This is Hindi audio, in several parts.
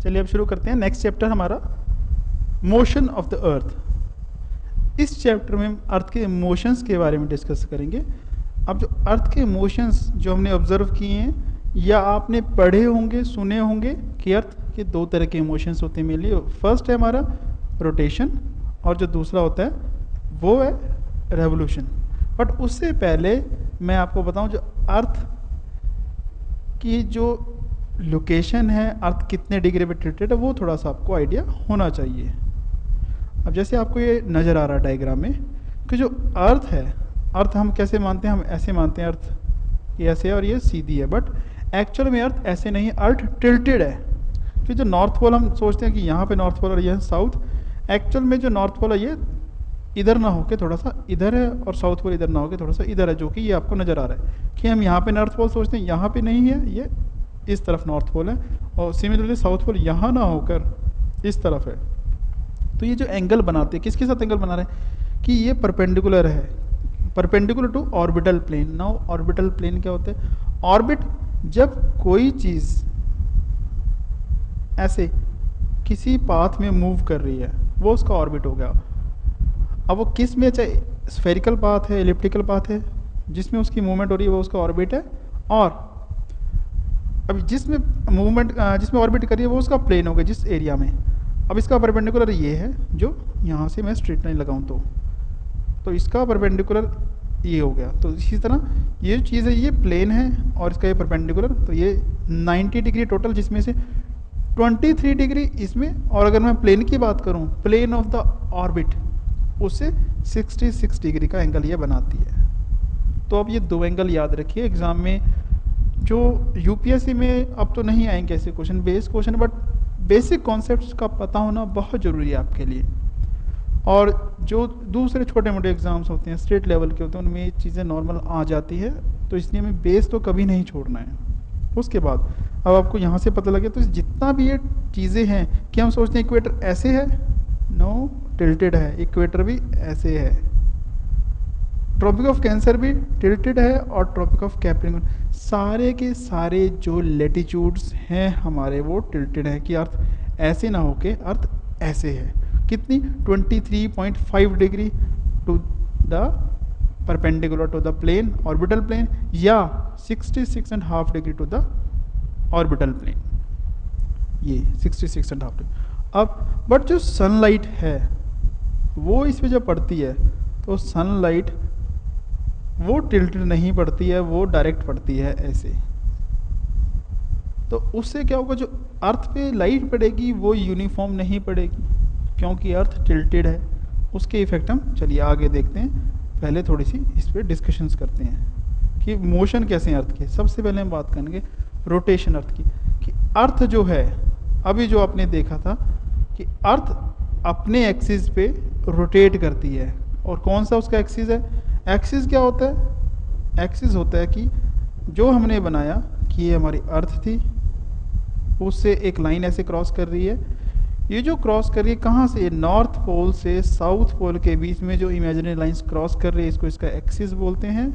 चलिए अब शुरू करते हैं। नेक्स्ट चैप्टर हमारा मोशन ऑफ द अर्थ। इस चैप्टर में हम अर्थ के मोशंस के बारे में डिस्कस करेंगे। अब जो अर्थ के मोशंस जो हमने ऑब्जर्व किए हैं या आपने पढ़े होंगे, सुने होंगे कि अर्थ के दो तरह के मोशंस होते हैं मेनली। फर्स्ट है हमारा रोटेशन और जो दूसरा होता है वो है रेवोल्यूशन। बट उससे पहले मैं आपको बताऊं जो अर्थ की जो लोकेशन है, अर्थ कितने डिग्री पे टिल्टेड है, वो थोड़ा सा आपको आइडिया होना चाहिए। अब जैसे आपको ये नज़र आ रहा है डायग्राम में कि जो अर्थ है, अर्थ हम कैसे मानते हैं, हम ऐसे मानते हैं अर्थ ये ऐसे है और ये सीधी है। बट एक्चुअल में अर्थ ऐसे नहीं है, अर्थ टिल्टेड है। कि जो नॉर्थ पोल हम सोचते हैं कि यहाँ पे नॉर्थ पोल और ये साउथ, एक्चुअल में जो नॉर्थ पोल है ये इधर ना होके थोड़ा सा इधर है और साउथ पोल इधर ना होके थोड़ा सा इधर है, जो कि ये आपको नज़र आ रहा है कि हम यहाँ पे नॉर्थ पोल सोचते हैं, यहाँ पे नहीं है, ये इस तरफ नॉर्थ पोल है। और सिमिलरली साउथ पोल यहाँ ना होकर इस तरफ है। तो ये जो एंगल बनाते हैं, किसके साथ एंगल बना रहे हैं कि ये परपेंडिकुलर है, perpendicular to orbital plane. Now orbital plane क्या होते हैं? ऑर्बिट, जब कोई चीज़ ऐसे किसी पाथ में मूव कर रही है वो उसका ऑर्बिट हो गया। अब वो किस में, चाहे स्फेरिकल पाथ है, एलिप्टिकल पाथ है, जिसमें उसकी मूवमेंट हो रही है वो उसका ऑर्बिट है। और अब जिसमें मूवमेंट, जिसमें ऑर्बिट कर रही है वो उसका प्लेन हो गया जिस एरिया में। अब इसका परपेंडिकुलर ये है, जो यहाँ से मैं स्ट्रेट लाइन लगाऊँ तो इसका परपेंडिकुलर ये हो गया। तो इसी तरह ये जो चीज़ है ये प्लेन है और इसका ये परपेंडिकुलर, तो ये 90 डिग्री टोटल, जिसमें से 23 डिग्री इसमें। और अगर मैं प्लेन की बात करूँ, प्लेन ऑफ द ऑर्बिट, उससे 66 डिग्री का एंगल ये बनाती है। तो अब ये दो एंगल याद रखिए एग्ज़ाम में। जो यूपीएससी में अब तो नहीं आएंगे ऐसे question, base question, but basic concepts का पता होना बहुत ज़रूरी है आपके लिए। और जो दूसरे छोटे मोटे एग्ज़ाम्स होते हैं, स्टेट लेवल के होते हैं, उनमें ये चीज़ें नॉर्मल आ जाती है। तो इसलिए हमें बेस तो कभी नहीं छोड़ना है। उसके बाद अब आपको यहाँ से पता लगे तो जितना भी ये चीज़ें हैं कि हम सोचते हैं इक्वेटर ऐसे है, नो, टिल्टेड है। इक्वेटर भी ऐसे है, ट्रॉपिक ऑफ कैंसर भी टिल्टेड है, और ट्रॉपिक ऑफ कैप्रिकॉर्न, सारे के सारे जो लेटीट्यूड्स हैं हमारे वो टिल्टेड है। कि अर्थ ऐसे ना होके अर्थ ऐसे है। कितनी? 23.5 degree to the perpendicular to the plane, orbital plane, या 66.5 degree to the orbital plane, ये 66.5 डिग्री। अब बट जो सनलाइट है वो इस पे जब पड़ती है तो सनलाइट वो टिल्टेड नहीं पड़ती है, वो डायरेक्ट पड़ती है ऐसे। तो उससे क्या होगा, जो अर्थ पे लाइट पड़ेगी वो यूनिफॉर्म नहीं पड़ेगी क्योंकि अर्थ टिल्टेड है। उसके इफेक्ट हम चलिए आगे देखते हैं। पहले थोड़ी सी इस पर डिस्कशंस करते हैं कि मोशन कैसे हैं अर्थ के। सबसे पहले हम बात करेंगे रोटेशन अर्थ की, कि अर्थ जो है, अभी जो आपने देखा था कि अर्थ अपने एक्सिस पे रोटेट करती है। और कौन सा उसका एक्सिस है? एक्सिस क्या होता है? एक्सिस होता है कि जो हमने बनाया कि ये हमारी अर्थ थी, उससे एक लाइन ऐसे क्रॉस कर रही है। ये जो क्रॉस कर रही है कहाँ से? नॉर्थ पोल से साउथ पोल के बीच में जो इमेजिनरी लाइंस क्रॉस कर रही है, इसको इसका एक्सिस बोलते हैं।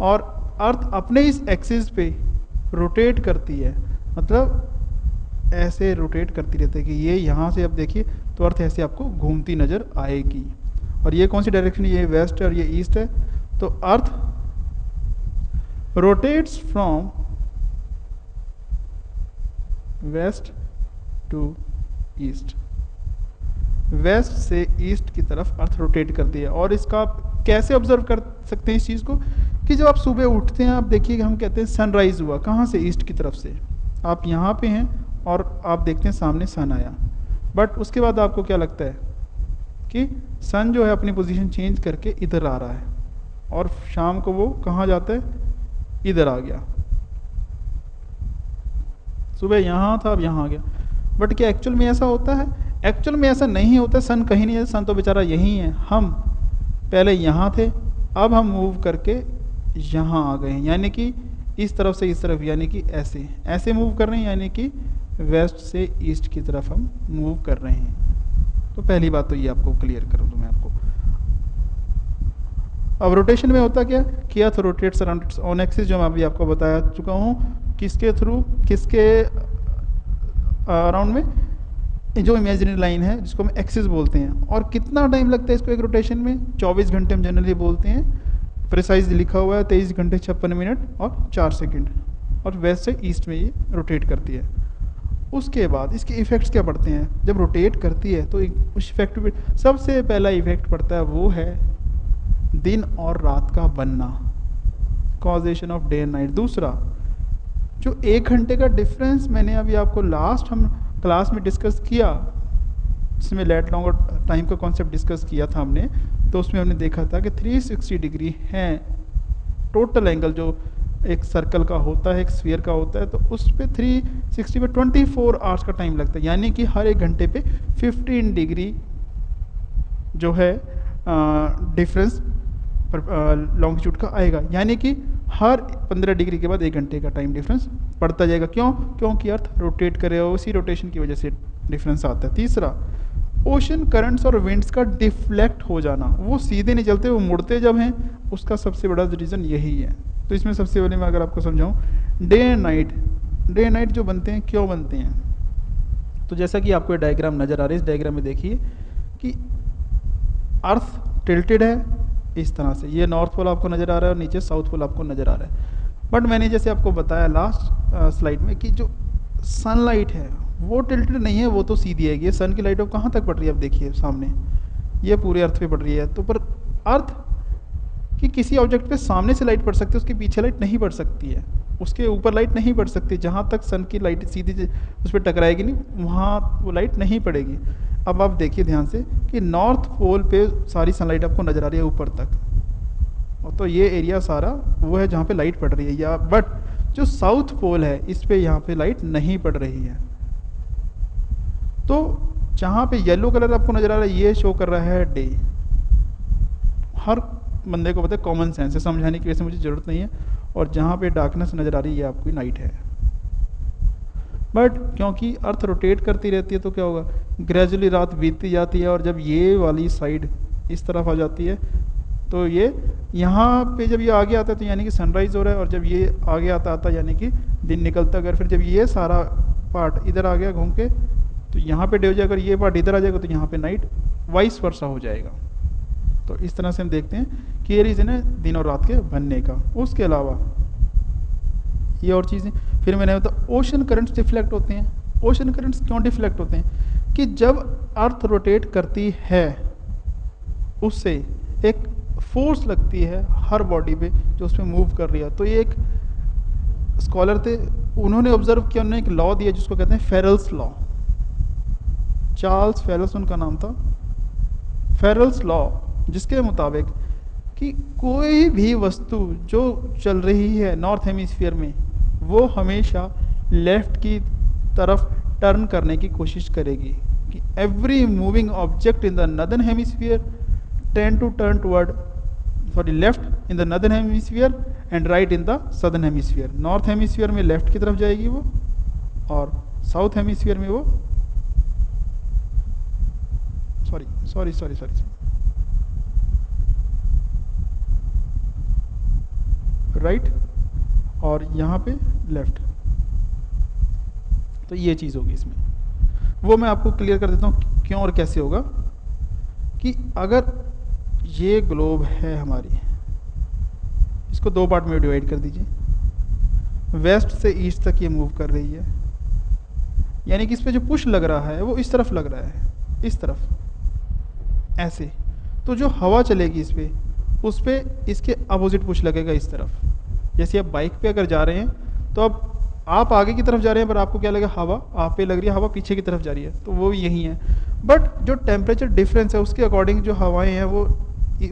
और अर्थ अपने इस एक्सिस पे रोटेट करती है, मतलब ऐसे रोटेट करती रहती है कि ये यहाँ से, अब देखिए तो अर्थ ऐसे आपको घूमती नज़र आएगी। और ये कौन सी डायरेक्शन? ये वेस्ट है और ये ईस्ट है। तो earth rotates from west to east, west से ईस्ट की तरफ अर्थ रोटेट करती है। और इसका आप कैसे ऑब्जर्व कर सकते हैं इस चीज़ को, कि जब आप सुबह उठते हैं, आप देखिएगा, हम कहते हैं सनराइज हुआ, कहाँ से? ईस्ट की तरफ से। आप यहाँ पे हैं और आप देखते हैं सामने सन आया, बट उसके बाद आपको क्या लगता है कि सन जो है अपनी पोजीशन चेंज करके इधर आ रहा है, और शाम को वो कहाँ जाता है? इधर आ गया। सुबह यहाँ था, अब यहाँ आ गया। बट क्या एक्चुअल में ऐसा होता है? एक्चुअल में ऐसा नहीं होता। सन कहीं नहीं है, सन तो बेचारा यहीं है। हम पहले यहाँ थे, अब हम मूव करके यहाँ आ गए हैं, यानी कि इस तरफ से इस तरफ, यानी कि ऐसे ऐसे मूव कर रहे हैं, यानी कि वेस्ट से ईस्ट की तरफ हम मूव कर रहे हैं। तो पहली बात तो ये आपको क्लियर कर दूँ मैं आपको। अब रोटेशन में होता क्या कि अर्थ rotates around its own axis, जो मैं अभी आपको बता चुका हूँ। किसके थ्रू? किसके अराउंड में जो इमेजिनरी लाइन है जिसको हम एक्सिस बोलते हैं। और कितना टाइम लगता है इसको एक रोटेशन में? 24 घंटे हम जनरली बोलते हैं, प्रिसाइज लिखा हुआ है 23 घंटे 56 मिनट और 4 सेकंड, और वेस्ट से ईस्ट में ये रोटेट करती है। उसके बाद इसके इफ़ेक्ट्स क्या पड़ते हैं? जब रोटेट करती है तो उस इफेक्ट पे सबसे पहला इफेक्ट पड़ता है, वो है दिन और रात का बनना, causation of day and night. दूसरा, जो 1 घंटे का डिफरेंस मैंने अभी आपको लास्ट हम क्लास में डिस्कस किया, जिसमें लेट लॉन्गर टाइम का कॉन्सेप्ट डिस्कस किया था हमने, तो उसमें हमने देखा था कि 360 डिग्री है टोटल एंगल जो एक सर्कल का होता है, एक स्फीयर का होता है, तो उस पे 360 पे 24 आवर्स का टाइम लगता है, यानी कि हर 1 घंटे पे 15 डिग्री जो है डिफरेंस लॉन्गिट्यूड का आएगा, यानी कि हर 15 डिग्री के बाद 1 घंटे का टाइम डिफरेंस पड़ता जाएगा। क्यों? क्योंकि अर्थ रोटेट करेगा, उसी रोटेशन की वजह से डिफरेंस आता है। तीसरा, ओशन करंट्स और विंड्स का डिफ्लेक्ट हो जाना, वो सीधे नहीं चलते, वो मुड़ते जब हैं, उसका सबसे बड़ा रीज़न यही है। तो इसमें सबसे पहले मैं अगर आपको समझाऊं, डे एंड नाइट जो बनते हैं, क्यों बनते हैं? तो जैसा कि आपको ये डायग्राम नज़र आ रहा है, इस डायग्राम में देखिए कि अर्थ टिल्टेड है इस तरह से, ये नॉर्थ पोल आपको नज़र आ रहा है और नीचे साउथ पोल आपको नज़र आ रहा है। बट मैंने जैसे आपको बताया लास्ट स्लाइड में कि जो सनलाइट है वो टिल्टेड नहीं है, वो तो सीधी है। ये सन की लाइट अब कहाँ तक पड़ रही है? अब देखिए सामने, ये पूरे अर्थ पे पड़ रही है। तो पर अर्थ कि किसी ऑब्जेक्ट पे सामने से लाइट पड़ सकती है, उसके पीछे लाइट नहीं पड़ सकती है, उसके ऊपर लाइट नहीं पड़ सकती। जहाँ तक सन की लाइट सीधी उस पर टकराएगी नहीं, वहाँ वो लाइट नहीं पड़ेगी। अब आप देखिए ध्यान से कि नॉर्थ पोल पे सारी सनलाइट आपको नज़र आ रही है ऊपर तक, और तो ये एरिया सारा वो है जहाँ पे लाइट पड़ रही है। या बट जो साउथ पोल है इस पे यहाँ पे लाइट नहीं पड़ रही है। तो जहाँ पे येलो कलर आपको नज़र आ रहा है, ये शो कर रहा है डे। हर बंदे को पता है, कॉमन सेंस है, समझाने की वैसे मुझे ज़रूरत नहीं है। और जहाँ पे डार्कनेस नज़र आ रही है, ये आपकी नाइट है। बट क्योंकि अर्थ रोटेट करती रहती है तो क्या होगा, ग्रेजुअली रात बीतती जाती है, और जब ये वाली साइड इस तरफ आ जाती है तो ये यहाँ पे जब ये आगे आता है तो यानी कि सनराइज़ हो रहा है, और जब ये आगे आता आता यानी कि दिन निकलता। अगर फिर जब ये सारा पार्ट इधर आ गया घूम के तो यहाँ पे डे हो जाएगा, अगर ये पार्ट इधर आ जाएगा तो यहाँ पे नाइट, वाइस वर्सा हो जाएगा। तो इस तरह से हम देखते हैं कि ये रीज़न है दिन और रात के बनने का। उसके अलावा ये और चीज़ें फिर मैंने बताया, ओशन करंट्स डिफ्लेक्ट होते हैं। ओशन करंट्स क्यों डिफ्लेक्ट होते हैं? कि जब अर्थ रोटेट करती है उससे एक फोर्स लगती है हर बॉडी पे जो उसमें मूव कर रही है। तो ये एक स्कॉलर थे, उन्होंने ऑब्जर्व किया, उन्होंने एक लॉ दिया जिसको कहते हैं फेरल्स लॉ। चार्ल्स फेरल्स उनका नाम था। फेरल्स लॉ जिसके मुताबिक कि कोई भी वस्तु जो चल रही है नॉर्थ हेमिस्फीयर में, वो हमेशा लेफ्ट की तरफ टर्न करने की कोशिश करेगी। कि every moving object in the northern hemisphere tend to turn toward left in the northern hemisphere and right in the southern hemisphere. North hemisphere में लेफ्ट की तरफ जाएगी वो, और साउथ हेमिस्फीयर में वो सॉरी राइट, और यहाँ पे लेफ्ट। तो ये चीज़ होगी इसमें, वो मैं आपको क्लियर कर देता हूँ क्यों और कैसे होगा। कि अगर ये ग्लोब है हमारी, इसको 2 पार्ट में डिवाइड कर दीजिए। वेस्ट से ईस्ट तक ये मूव कर रही है, यानी कि इस पे जो पुश लग रहा है वो इस तरफ लग रहा है, इस तरफ ऐसे। तो जो हवा चलेगी इस पे, उस पे इसके अपोजिट पुश लगेगा इस तरफ। जैसे आप बाइक पे अगर जा रहे हैं तो अब आप आगे की तरफ जा रहे हैं, पर आपको क्या लगेगा, हवा आप पे लग रही है, हवा पीछे की तरफ जा रही है, तो वो यही है। बट जो टेम्परेचर डिफरेंस है उसके अकॉर्डिंग जो हवाएं हैं वो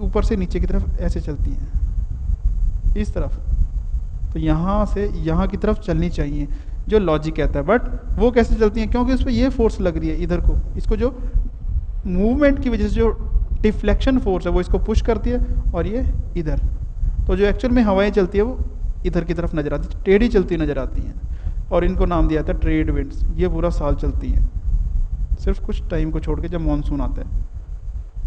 ऊपर से नीचे की तरफ ऐसे चलती हैं, इस तरफ। तो यहाँ से यहाँ की तरफ चलनी चाहिए, जो लॉजिक कहता है। बट वो कैसे चलती हैं? क्योंकि उस पर ये फोर्स लग रही है इधर को, इसको जो मूवमेंट की वजह से जो डिफ्लेक्शन फोर्स है वो इसको पुश करती है, और ये इधर। तो जो एक्चुअल में हवाएं चलती है वो इधर की तरफ नज़र आती है, टेढ़ी चलती नज़र आती हैं, और इनको नाम दिया था ट्रेड विंड्स। ये पूरा साल चलती हैं, सिर्फ कुछ टाइम को छोड़ के जब मानसून आता है।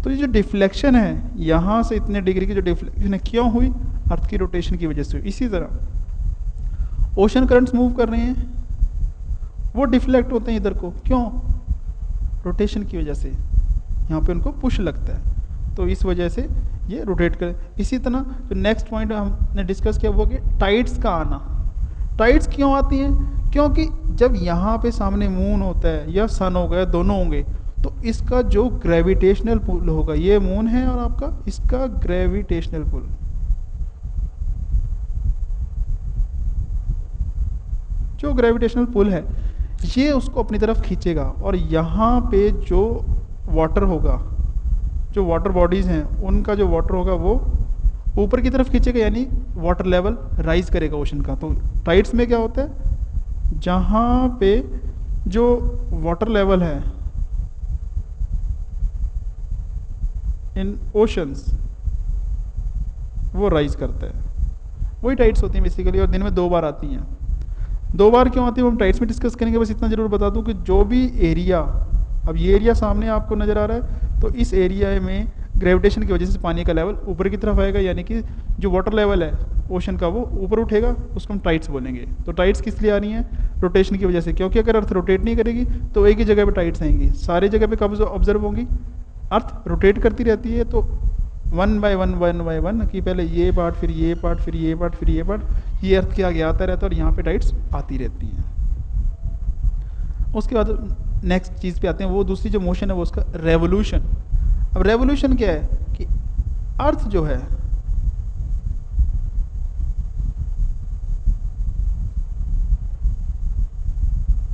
तो ये जो डिफ्लेक्शन है, यहाँ से इतने डिग्री की जो डिफ्लेक्शन है, क्यों हुई? अर्थ की रोटेशन की वजह से हुई। इसी तरह ओशन करंट्स मूव कर रहे हैं, वो डिफ्लेक्ट होते हैं इधर को, क्यों? रोटेशन की वजह से यहाँ पे उनको पुश लगता है, तो इस वजह से ये रोटेट करे। इसी तरह जो नेक्स्ट पॉइंट हमने डिस्कस किया वो कि टाइड्स का आना। टाइड्स क्यों आती हैं? क्योंकि जब यहाँ पे सामने मून होता है या सन होगा या दोनों होंगे, तो इसका जो ग्रेविटेशनल पुल होगा, ये मून है और आपका इसका ग्रेविटेशनल पुल, जो ग्रेविटेशनल पुल है ये उसको अपनी तरफ खींचेगा। और यहाँ पे जो वाटर होगा, जो वाटर बॉडीज हैं उनका जो वाटर होगा वो ऊपर की तरफ खींचेगा, यानी वाटर लेवल राइज करेगा ओशन का। तो टाइड्स में क्या होता है, जहाँ पे जो वाटर लेवल है इन ओशंस वो राइज करता है, वही टाइड्स होती हैं बेसिकली। और दिन में 2 बार आती हैं। 2 बार क्यों आती है वो हम टाइड्स में डिस्कस करेंगे। बस इतना जरूर बता दूं कि जो भी एरिया, अब ये एरिया सामने आपको नज़र आ रहा है, तो इस एरिया में ग्रेविटेशन की वजह से पानी का लेवल ऊपर की तरफ आएगा, यानी कि जो वाटर लेवल है ओशन का वो ऊपर उठेगा, उसको हम टाइड्स बोलेंगे। तो टाइड्स किस लिए आ रही हैं? रोटेशन की वजह से, क्योंकि अगर अर्थ रोटेट नहीं करेगी तो एक ही जगह पे टाइड्स आएंगी। सारी जगह पे कब ऑब्जर्व होंगी? अर्थ रोटेट करती रहती है, तो 1 बाय 1 कि पहले ये पार्ट, फिर ये पार्ट, फिर ये पार्ट, फिर ये पार्ट, ये अर्थ के आगे आता रहता है और यहाँ पे टाइड्स आती रहती हैं। उसके बाद नेक्स्ट चीज़ पे आते हैं, वो दूसरी जो मोशन है वो उसका रेवोल्यूशन। अब रेवोल्यूशन क्या है कि अर्थ जो है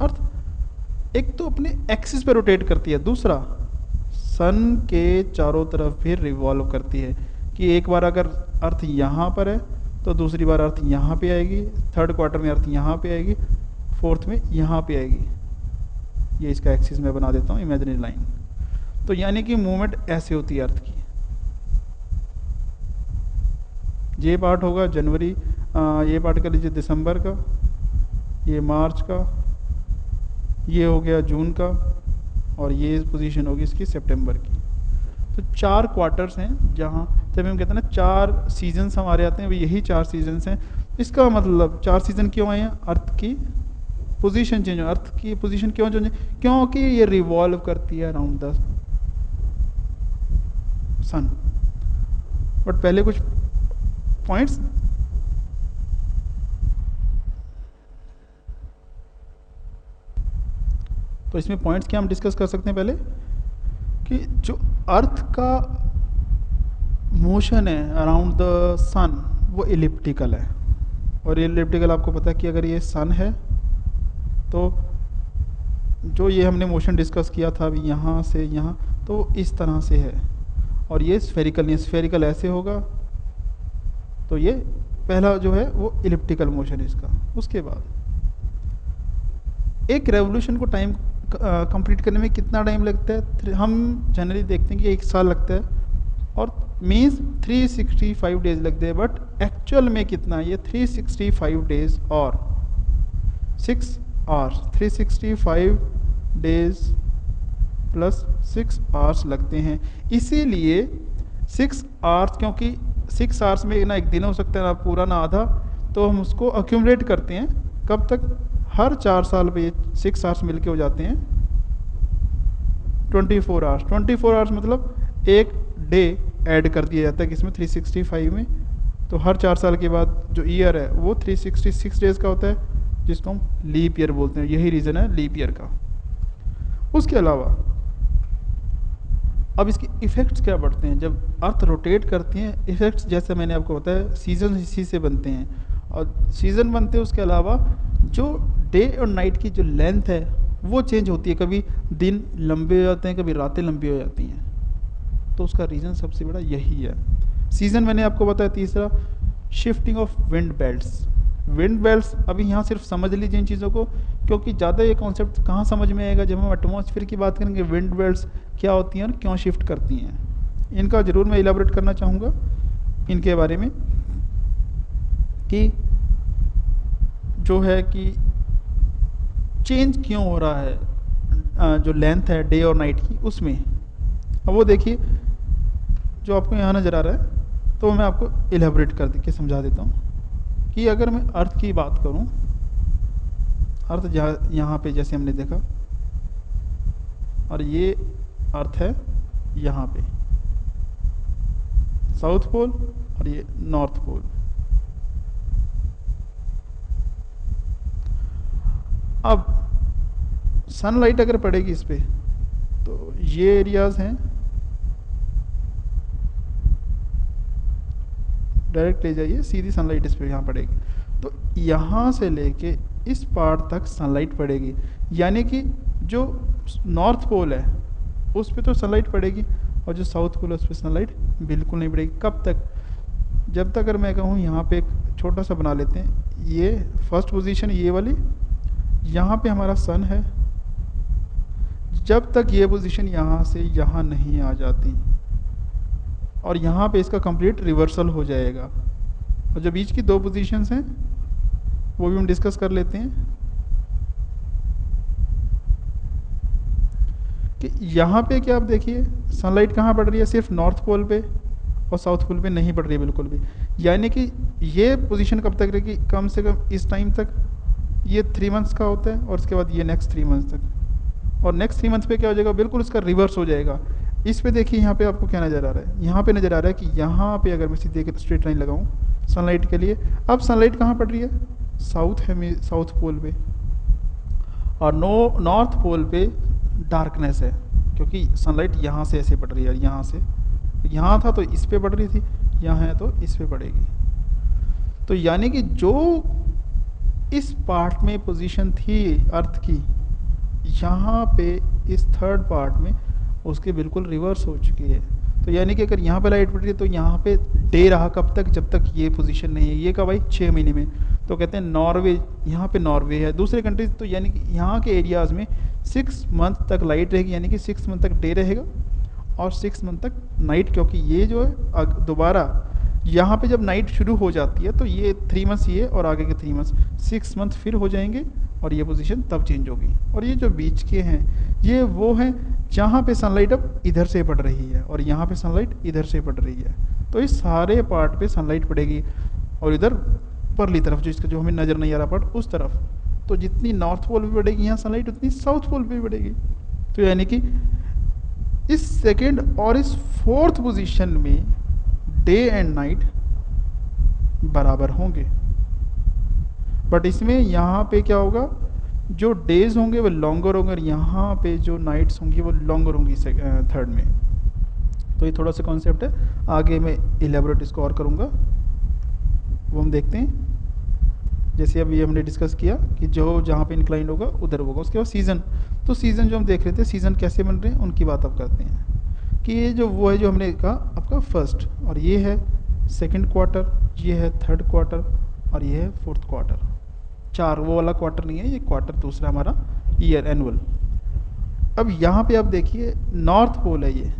अर्थ एक तो अपने एक्सिस पे रोटेट करती है, दूसरा सन के चारों तरफ भी रिवॉल्व करती है। कि एक बार अगर अर्थ यहाँ पर है तो दूसरी बार अर्थ यहाँ पे आएगी, थर्ड क्वार्टर में अर्थ यहाँ पे आएगी, फोर्थ में यहाँ पे आएगी। ये इसका एक्सिस मैं बना देता हूँ इमेजिनरी लाइन। तो यानी कि मूवमेंट ऐसे होती है अर्थ की। ये पार्ट होगा जनवरी, ये पार्ट कर लीजिए दिसंबर का, ये मार्च का, ये हो गया जून का, और ये पोजीशन होगी इसकी सितंबर की। तो 4 क्वार्टर्स हैं जहाँ, जब हम कहते हैं ना 4 सीजन्स हमारे आते हैं, वो यही 4 सीजन्स हैं। इसका मतलब 4 सीजन क्यों आए हैं? अर्थ की पोजीशन चेंज हो। अर्थ की पोजीशन क्यों चेंज? क्योंकि ये रिवॉल्व करती है अराउंड द सन। बट पहले कुछ पॉइंट्स, तो इसमें पॉइंट्स क्या हम डिस्कस कर सकते हैं पहले, कि जो अर्थ का मोशन है अराउंड द सन वो इलिप्टिकल है। और इलिप्टिकल आपको पता है कि अगर ये सन है तो जो ये हमने मोशन डिस्कस किया था अभी यहाँ से यहाँ, तो इस तरह से है। और ये स्फेरिकल नहीं, स्फेरिकल ऐसे होगा। तो ये पहला जो है वो इलिप्टिकल मोशन है इसका। उसके बाद एक रेवोल्यूशन को टाइम कंप्लीट करने में कितना टाइम लगता है? हम जनरली देखते हैं कि 1 साल लगता है, और मीन्स 365 डेज लगते हैं। बट एक्चुअल में कितना? ये 365 डेज और 6 आवर्स, 365 डेज प्लस 6 आवर्स लगते हैं। इसीलिए 6 आवर्स, क्योंकि 6 आवर्स में ना एक दिन हो सकता है ना पूरा ना आधा, तो हम उसको अक्यूमुलेट करते हैं। कब तक? हर 4 साल पे 6 आवर्स मिलके हो जाते हैं 24 आवर्स। 24 आवर्स मतलब एक डे ऐड कर दिया जाता है किसमें? 365 में। तो हर 4 साल के बाद जो ईयर है वो 366 डेज का होता है, जिसको हम लीप ईयर बोलते हैं। यही रीज़न है लीप ईयर का। उसके अलावा अब इसके इफ़ेक्ट्स क्या बढ़ते हैं जब अर्थ रोटेट करती हैं? इफ़ेक्ट्स जैसे मैंने आपको बताया, सीजन इसी से बनते हैं। और सीज़न बनते हैं, उसके अलावा जो डे और नाइट की जो लेंथ है वो चेंज होती है। कभी दिन लंबे हो जाते हैं, कभी रातें लंबी हो जाती हैं। तो उसका रीज़न सबसे बड़ा यही है। सीज़न मैंने आपको बताया। तीसरा, shifting of wind belts. Wind belts अभी यहाँ सिर्फ समझ लीजिए इन चीज़ों को, क्योंकि ज़्यादा ये कॉन्सेप्ट कहाँ समझ में आएगा जब हम एटमॉस्फेयर की बात करेंगे। विंड बेल्ट्स क्या होती हैं और क्यों शिफ्ट करती हैं, इनका ज़रूर मैं इलाबोरेट करना चाहूँगा इनके बारे में, कि जो है कि चेंज क्यों हो रहा है जो लेंथ है डे और नाइट की उसमें। अब वो देखिए जो आपको यहाँ नज़र आ रहा है, तो मैं आपको इलेबोरेट कर के समझा देता हूँ कि अगर मैं अर्थ की बात करूँ, अर्थ यहाँ पे जैसे हमने देखा, और ये अर्थ है यहाँ पे साउथ पोल और ये नॉर्थ पोल। अब सनलाइट अगर पड़ेगी इस पे तो ये एरियाज हैं, डायरेक्ट ले जाइए, सीधी सनलाइट इस पे यहाँ पड़ेगी। तो यहाँ से लेके इस पार्ट तक सनलाइट पड़ेगी, यानी कि जो नॉर्थ पोल है उस पे तो सनलाइट पड़ेगी और जो साउथ पोल है उस पर सनलाइट बिल्कुल नहीं पड़ेगी। कब तक? जब तक, अगर मैं कहूँ यहाँ पे एक छोटा सा बना लेते हैं, ये फर्स्ट पोजीशन ये वाली, यहाँ पे हमारा सन है, जब तक ये पोजीशन यहाँ से यहाँ नहीं आ जाती और यहाँ पे इसका कंप्लीट रिवर्सल हो जाएगा। और जो बीच की दो पोजीशंस हैं वो भी हम डिस्कस कर लेते हैं कि यहाँ पे क्या आप देखिए सनलाइट कहाँ पड़ रही है, सिर्फ नॉर्थ पोल पे और साउथ पोल पे नहीं पड़ रही है बिल्कुल भी। यानी कि ये पोजीशन कब तक रहेगी? कम से कम इस टाइम तक, ये 3 मंथ्स का होता है और उसके बाद ये नेक्स्ट 3 मंथ्स तक, और नेक्स्ट 3 मंथ्स पे क्या हो जाएगा, बिल्कुल इसका रिवर्स हो जाएगा। इस पे देखिए यहाँ पे आपको क्या नज़र आ रहा है, यहाँ पे नज़र आ रहा है कि यहाँ पे अगर मैं सीधे स्ट्रेट लाइन लगाऊँ सनलाइट के लिए, अब सनलाइट कहाँ पड़ रही है? साउथ पोल पे, और नॉर्थ पोल पे डार्कनेस है क्योंकि सनलाइट यहाँ से ऐसे पड़ रही है, यहाँ से, यहाँ था तो इस पे पड़ रही थी, यहाँ है तो इस पे पड़ेगी। तो यानी कि जो इस पार्ट में पोजीशन थी अर्थ की, यहाँ पे इस थर्ड पार्ट में उसके बिल्कुल रिवर्स हो चुकी है। तो यानी कि अगर यहाँ पे लाइट पड़ रही है तो यहाँ पे डे रहा कब तक? जब तक ये पोजीशन नहीं है। ये कब आई? 6 महीने में। तो कहते हैं नॉर्वे, यहाँ पे नॉर्वे है, दूसरे कंट्रीज, तो यानी कि यहाँ के एरियाज़ में 6 मंथ तक लाइट रहेगी, यानी कि 6 मंथ तक डे रहेगा और 6 मंथ तक नाइट, क्योंकि ये जो है दोबारा यहाँ पे जब नाइट शुरू हो जाती है तो ये 3 मंथ्स ये और आगे के 3 मंथ्स 6 मंथ फिर हो जाएंगे और ये पोजीशन तब चेंज होगी। और ये जो बीच के हैं ये वो हैं जहाँ पे सनलाइट अब इधर से पड़ रही है और यहाँ पे सनलाइट इधर से पड़ रही है। तो इस सारे पार्ट पे सनलाइट पड़ेगी और इधर परली तरफ जो इसका जो हमें नज़र नहीं आ रहा पार्ट उस तरफ, तो जितनी नॉर्थ पोल पे पड़ेगी यहाँ सनलाइट उतनी साउथ पोल पे पड़ेगी। तो यानी कि इस सेकेंड और इस फोर्थ पोजीशन में डे एंड नाइट बराबर होंगे, बट इसमें यहाँ पे क्या होगा, जो डेज होंगे वो लॉन्गर होंगे और यहाँ पे जो नाइट्स होंगी वो लॉन्गर होंगी थर्ड में। तो ये थोड़ा सा कॉन्सेप्ट है, आगे मैं इलेबोरेट इसको और करूँगा, वो हम देखते हैं। जैसे अभी हमने डिस्कस किया कि जो जहाँ पे इंक्लाइंड होगा उधर होगा। उसके बाद सीज़न, तो सीज़न जो हम देख रहे थे सीज़न कैसे बन रहे हैं उनकी बात अब करते हैं कि ये जो वो है जो हमने कहा आपका फर्स्ट, और ये है सेकंड क्वार्टर, ये है थर्ड क्वार्टर और ये है फोर्थ क्वार्टर। 4 वो वाला क्वार्टर नहीं है, ये क्वार्टर दूसरा हमारा ईयर एनुअल। अब यहाँ पे आप देखिए नॉर्थ पोल है, ये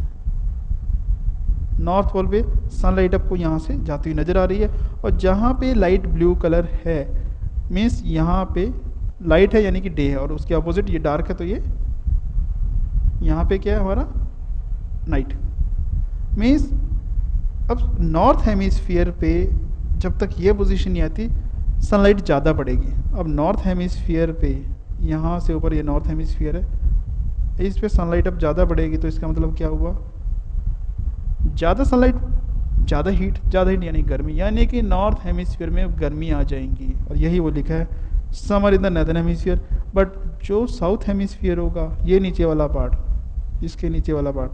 नॉर्थ पोल पे सनलाइट आपको यहाँ से जाती हुई नज़र आ रही है और जहाँ पे लाइट ब्लू कलर है मीन्स यहाँ पे लाइट है यानी कि डे है, और उसके अपोजिट ये डार्क है तो ये यहाँ पे क्या है हमारा नाइट। मीन्स अब नॉर्थ हेमिस्फीयर पे जब तक ये पोजीशन नहीं आती सनलाइट ज़्यादा पड़ेगी। अब नॉर्थ हेमिस्फीयर पे यहाँ से ऊपर ये नॉर्थ हेमिस्फीयर है, इस पे सनलाइट अब ज़्यादा पड़ेगी, तो इसका मतलब क्या हुआ, ज़्यादा सनलाइट ज़्यादा हीट यानी गर्मी, यानी कि नॉर्थ हेमिस्फीयर में गर्मी आ जाएंगी। और यही वो लिखा है summer in the northern hemisphere. But जो साउथ हेमिस्फीयर होगा, ये नीचे वाला पार्ट, इसके नीचे वाला पार्ट,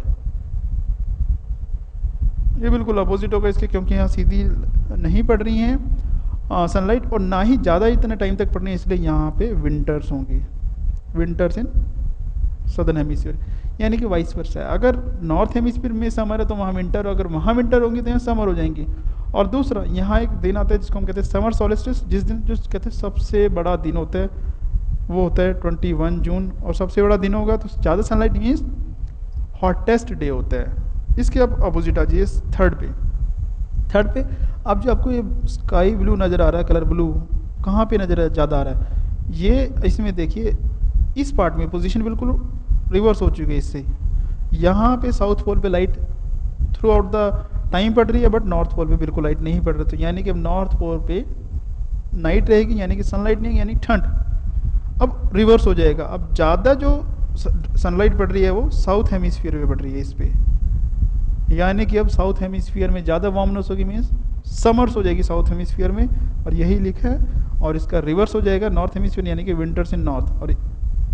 ये बिल्कुल अपोजिट होगा इसके, क्योंकि यहाँ सीधी नहीं पड़ रही हैं सनलाइट और ना ही ज़्यादा इतने टाइम तक पड़नी है, इसलिए यहाँ पे विंटर्स होंगी, विंटर्स इन सदर्न हेमिस्फीयर, यानी कि वाइस वर्सा है। अगर नॉर्थ हेमिस्फीयर में समर है तो वहाँ विंटर, अगर वहाँ विंटर होंगी तो यहाँ समर हो जाएंगी। और दूसरा यहाँ एक दिन आता है जिसको हम कहते हैं समर सोलिस्टिस, जिस दिन जो कहते हैं सबसे बड़ा दिन होता है वो होता है 21 जून, और सबसे बड़ा दिन होगा तो ज़्यादा सनलाइट मीन्स हॉटेस्ट डे होता है। इसके अब अपोजिट आ जाइए थर्ड पे अब जो आपको ये स्काई ब्लू नज़र आ रहा है, कलर ब्लू कहाँ पे नज़र ज़्यादा आ रहा है, ये इसमें देखिए इस पार्ट में पोजीशन बिल्कुल रिवर्स हो चुकी है इससे। यहाँ पे साउथ पोल पे light through out the time पड़ रही है, बट नॉर्थ पोल पे बिल्कुल लाइट नहीं पड़ रही, तो यानी कि अब नॉर्थ पोल पे नाइट रहेगी, यानी कि सनलाइट नहीं, यानी ठंड। अब रिवर्स हो जाएगा, अब ज़्यादा जो सनलाइट पड़ रही है वो साउथ हेमिस्फीयर में पड़ रही है इस पे, यानी कि अब साउथ हेमिस्फीयर में ज़्यादा वार्मनेस होगी, मीन्स समर्स हो जाएगी साउथ हेमिस्फीयर में, और यही लिखा है। और इसका रिवर्स हो जाएगा नॉर्थ हेमिस्फीयर, यानी कि विंटर्स इन नॉर्थ। और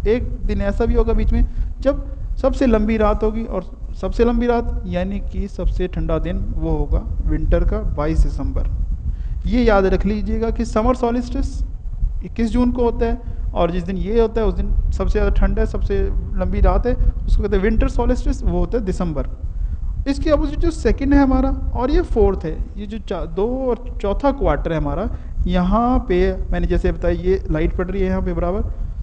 एक दिन ऐसा भी होगा बीच में जब सबसे लंबी रात होगी, और सबसे लंबी रात यानी कि सबसे ठंडा दिन वो होगा विंटर का 22 दिसंबर। ये याद रख लीजिएगा कि समर सॉलिस्टिस 21 जून को होता है, और जिस दिन ये होता है उस दिन सबसे ज़्यादा ठंड है, सबसे लंबी रात है, उसको कहते हैं विंटर सॉलिस्टिस, वो होता है दिसंबर। इसके अपोजिट जो सेकंड है हमारा और ये फोर्थ है, ये जो दो और चौथा क्वार्टर है हमारा, यहाँ पे मैंने जैसे बताया ये लाइट पड़ रही है यहाँ पे बराबर,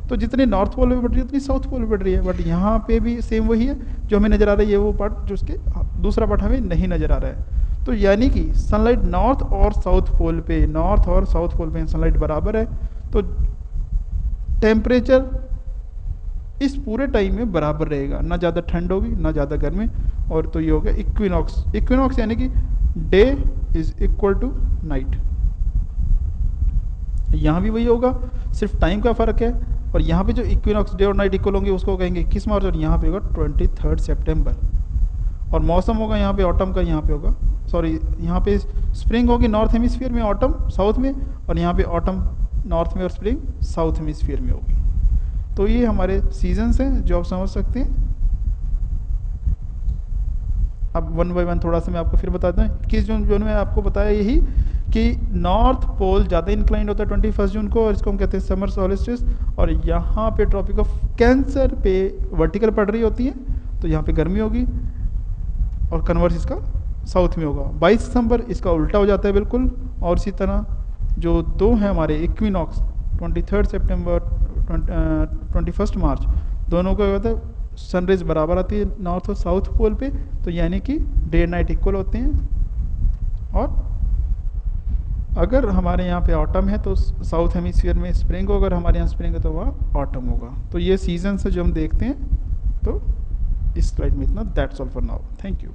तो जितने नॉर्थ पोल पे पड़ रही है उतनी साउथ पोल पे पड़ रही है, बट यहाँ पे भी सेम वही है जो हमें नज़र आ रहा है, ये वो पार्ट जो उसके दूसरा पार्ट हमें नहीं नज़र आ रहा है। तो यानी कि सनलाइट नॉर्थ और साउथ पोल पे, नॉर्थ और साउथ पोल पे सनलाइट बराबर है, तो टेम्परेचर इस पूरे टाइम में बराबर रहेगा, ना ज़्यादा ठंड होगी ना ज़्यादा गर्मी। और तो ये हो गया इक्विनॉक्स। इक्विनॉक्स यानी कि day is equal to night, यहाँ भी वही होगा, सिर्फ टाइम का फ़र्क है। और यहाँ पे जो इक्विनॉक्स डे और नाइट इक्वल होंगे उसको कहेंगे 21 मार्च, और यहाँ पे होगा 23 सितंबर। और मौसम होगा यहाँ पे ऑटम का, यहाँ पे होगा सॉरी यहाँ पे स्प्रिंग होगी नॉर्थ हेमिस्फीयर में, ऑटम साउथ में, और यहाँ पे ऑटम नॉर्थ में और स्प्रिंग साउथ हेमिस्फीयर में होगी। तो ये हमारे सीजन्स हैं जो आप समझ सकते हैं। अब वन बाय वन थोड़ा सा मैं आपको फिर बताता हूँ। 21 जून जो मैं आपको बताया यही कि नॉर्थ पोल ज़्यादा इंक्लाइंड होता है 21 जून को, और इसको हम कहते हैं समर सॉलिस्टिस। और यहाँ पे ट्रॉपिक ऑफ कैंसर पे वर्टिकल पड़ रही होती है, तो यहाँ पे गर्मी होगी, और कन्वर्स इसका साउथ में होगा। 22 दिसंबर इसका उल्टा हो जाता है बिल्कुल। और इसी तरह जो दो हैं हमारे इक्विनॉक्स 23 सितंबर 21 मार्च, दोनों का होता है सनरेज बराबर आती है नॉर्थ और साउथ पोल पे, तो यानी कि डे नाइट इक्वल होते हैं। और अगर हमारे यहाँ पे ऑटम है तो साउथ हेमिस्फीयर में स्प्रिंग होगा, अगर हमारे यहाँ स्प्रिंग है तो वहाँ ऑटम होगा। तो ये सीजन से जो हम देखते हैं। तो इस स्लाइड में इतना, that's all for now, thank you.